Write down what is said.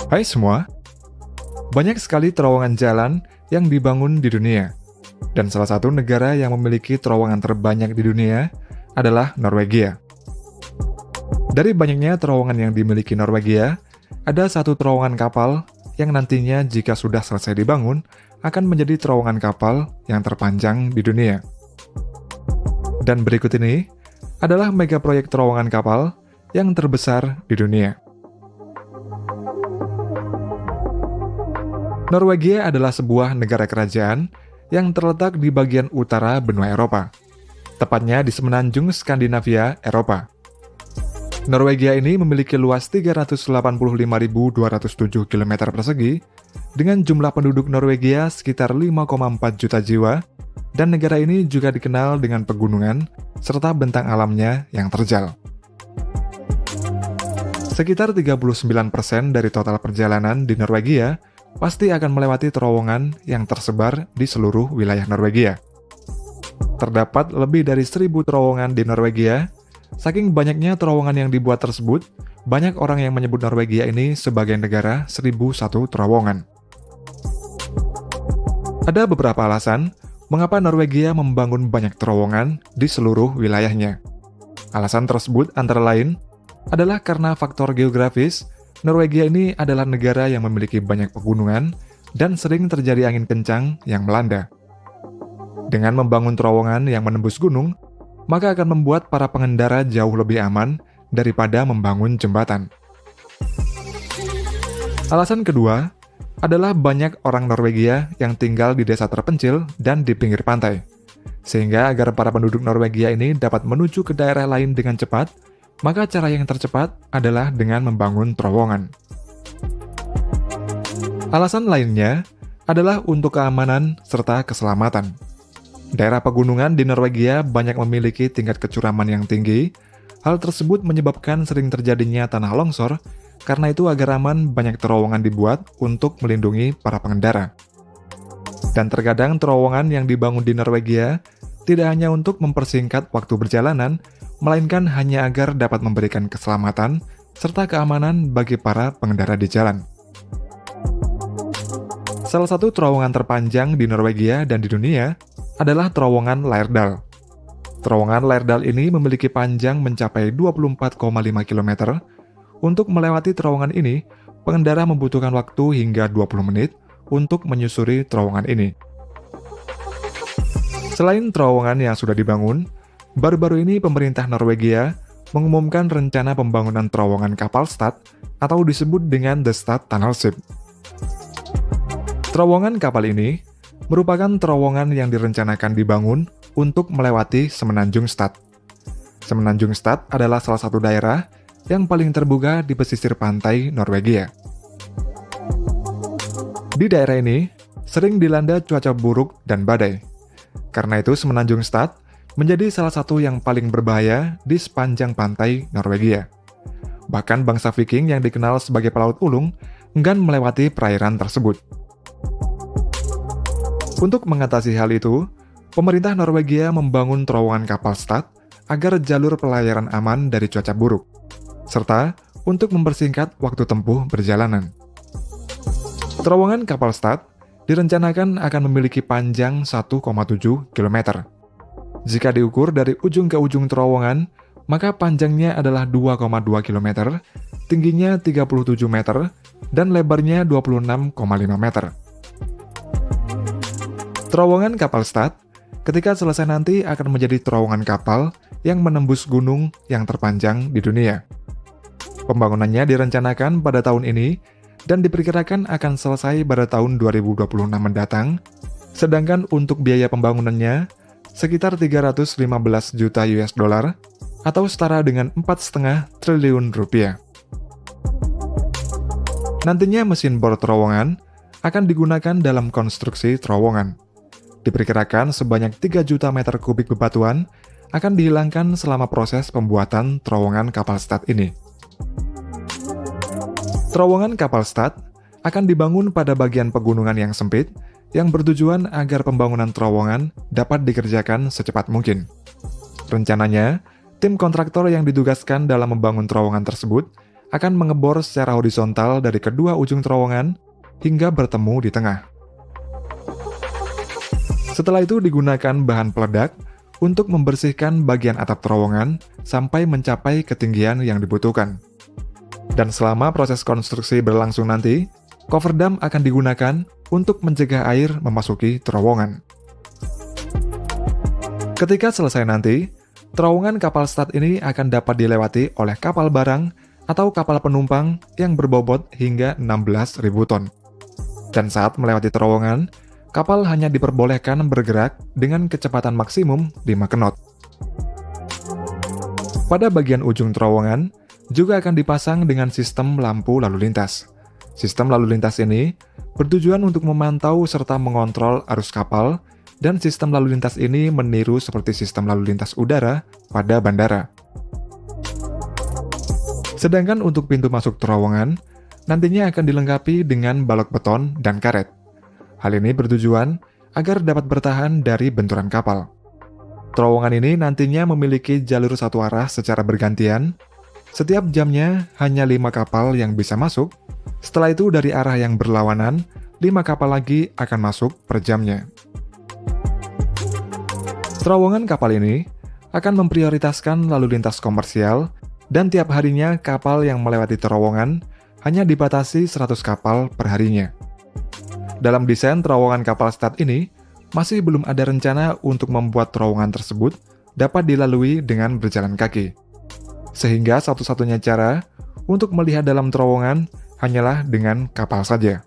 Hai semua, banyak sekali terowongan jalan yang dibangun di dunia. Dan salah satu negara yang memiliki terowongan terbanyak di dunia adalah Norwegia. Dari banyaknya terowongan yang dimiliki Norwegia, ada satu terowongan kapal yang nantinya jika sudah selesai dibangun, akan menjadi terowongan kapal yang terpanjang di dunia. Dan berikut ini adalah mega proyek terowongan kapal yang terbesar di dunia. Norwegia adalah sebuah negara kerajaan yang terletak di bagian utara benua Eropa, tepatnya di semenanjung Skandinavia, Eropa. Norwegia ini memiliki luas 385.207 km persegi, dengan jumlah penduduk Norwegia sekitar 5,4 juta jiwa, dan negara ini juga dikenal dengan pegunungan serta bentang alamnya yang terjal. Sekitar 39% dari total perjalanan di Norwegia pasti akan melewati terowongan yang tersebar di seluruh wilayah Norwegia. Terdapat lebih dari 1.000 terowongan di Norwegia. Saking banyaknya terowongan yang dibuat tersebut, banyak orang yang menyebut Norwegia ini sebagai negara 1.001 terowongan. Ada beberapa alasan mengapa Norwegia membangun banyak terowongan di seluruh wilayahnya. Alasan tersebut antara lain adalah karena faktor geografis. Norwegia ini adalah negara yang memiliki banyak pegunungan dan sering terjadi angin kencang yang melanda. Dengan membangun terowongan yang menembus gunung, maka akan membuat para pengendara jauh lebih aman daripada membangun jembatan. Alasan kedua adalah banyak orang Norwegia yang tinggal di desa terpencil dan di pinggir pantai. Sehingga agar para penduduk Norwegia ini dapat menuju ke daerah lain dengan cepat, maka cara yang tercepat adalah dengan membangun terowongan. Alasan lainnya adalah untuk keamanan serta keselamatan. Daerah pegunungan di Norwegia banyak memiliki tingkat kecuraman yang tinggi. Hal tersebut menyebabkan sering terjadinya tanah longsor, karena itu agar aman banyak terowongan dibuat untuk melindungi para pengendara. Dan terkadang terowongan yang dibangun di Norwegia tidak hanya untuk mempersingkat waktu perjalanan, melainkan hanya agar dapat memberikan keselamatan serta keamanan bagi para pengendara di jalan. Salah satu terowongan terpanjang di Norwegia dan di dunia adalah terowongan Lærdal. Terowongan Lærdal ini memiliki panjang mencapai 24,5 km. Untuk melewati terowongan ini, pengendara membutuhkan waktu hingga 20 menit untuk menyusuri terowongan ini. Selain terowongan yang sudah dibangun, baru-baru ini pemerintah Norwegia mengumumkan rencana pembangunan terowongan kapal Stad atau disebut dengan The Stad Tunnel Ship. Terowongan kapal ini merupakan terowongan yang direncanakan dibangun untuk melewati Semenanjung Stad. Semenanjung Stad adalah salah satu daerah yang paling terbuka di pesisir pantai Norwegia. Di daerah ini sering dilanda cuaca buruk dan badai. Karena itu Semenanjung Stad menjadi salah satu yang paling berbahaya di sepanjang pantai Norwegia. Bahkan bangsa Viking yang dikenal sebagai pelaut ulung enggan melewati perairan tersebut. Untuk mengatasi hal itu, pemerintah Norwegia membangun terowongan kapal Stad agar jalur pelayaran aman dari cuaca buruk, serta untuk mempersingkat waktu tempuh perjalanan. Terowongan kapal Stad direncanakan akan memiliki panjang 1,7 km. Jika diukur dari ujung ke ujung terowongan, maka panjangnya adalah 2,2 km, tingginya 37 meter, dan lebarnya 26,5 meter. Terowongan kapal Stad ketika selesai nanti akan menjadi terowongan kapal yang menembus gunung yang terpanjang di dunia. Pembangunannya direncanakan pada tahun ini dan diperkirakan akan selesai pada tahun 2026 mendatang, sedangkan untuk biaya pembangunannya sekitar 315 juta US dollar atau setara dengan 4,5 triliun rupiah. Nantinya mesin bor terowongan akan digunakan dalam konstruksi terowongan. Diperkirakan sebanyak 3 juta meter kubik bebatuan akan dihilangkan selama proses pembuatan terowongan kapal Stad ini. Terowongan kapal Stad akan dibangun pada bagian pegunungan yang sempit, yang bertujuan agar pembangunan terowongan dapat dikerjakan secepat mungkin. Rencananya, tim kontraktor yang ditugaskan dalam membangun terowongan tersebut akan mengebor secara horizontal dari kedua ujung terowongan hingga bertemu di tengah. Setelah itu digunakan bahan peledak untuk membersihkan bagian atap terowongan sampai mencapai ketinggian yang dibutuhkan. Dan selama proses konstruksi berlangsung nanti, cover dam akan digunakan untuk mencegah air memasuki terowongan. Ketika selesai nanti, terowongan kapal setat ini akan dapat dilewati oleh kapal barang atau kapal penumpang yang berbobot hingga 16.000 ton. Dan saat melewati terowongan, kapal hanya diperbolehkan bergerak dengan kecepatan maksimum 5 knot. Pada bagian ujung terowongan, juga akan dipasang dengan sistem lampu lalu lintas. Sistem lalu lintas ini bertujuan untuk memantau serta mengontrol arus kapal, dan sistem lalu lintas ini meniru seperti sistem lalu lintas udara pada bandara. Sedangkan untuk pintu masuk terowongan, nantinya akan dilengkapi dengan balok beton dan karet. Hal ini bertujuan agar dapat bertahan dari benturan kapal. Terowongan ini nantinya memiliki jalur satu arah secara bergantian. Setiap jamnya hanya 5 kapal yang bisa masuk. Setelah itu dari arah yang berlawanan, 5 kapal lagi akan masuk per jamnya. Terowongan kapal ini akan memprioritaskan lalu lintas komersial, dan tiap harinya kapal yang melewati terowongan hanya dibatasi 100 kapal per harinya. Dalam desain terowongan kapal setat ini, masih belum ada rencana untuk membuat terowongan tersebut dapat dilalui dengan berjalan kaki. Sehingga satu-satunya cara untuk melihat dalam terowongan hanyalah dengan kapal saja.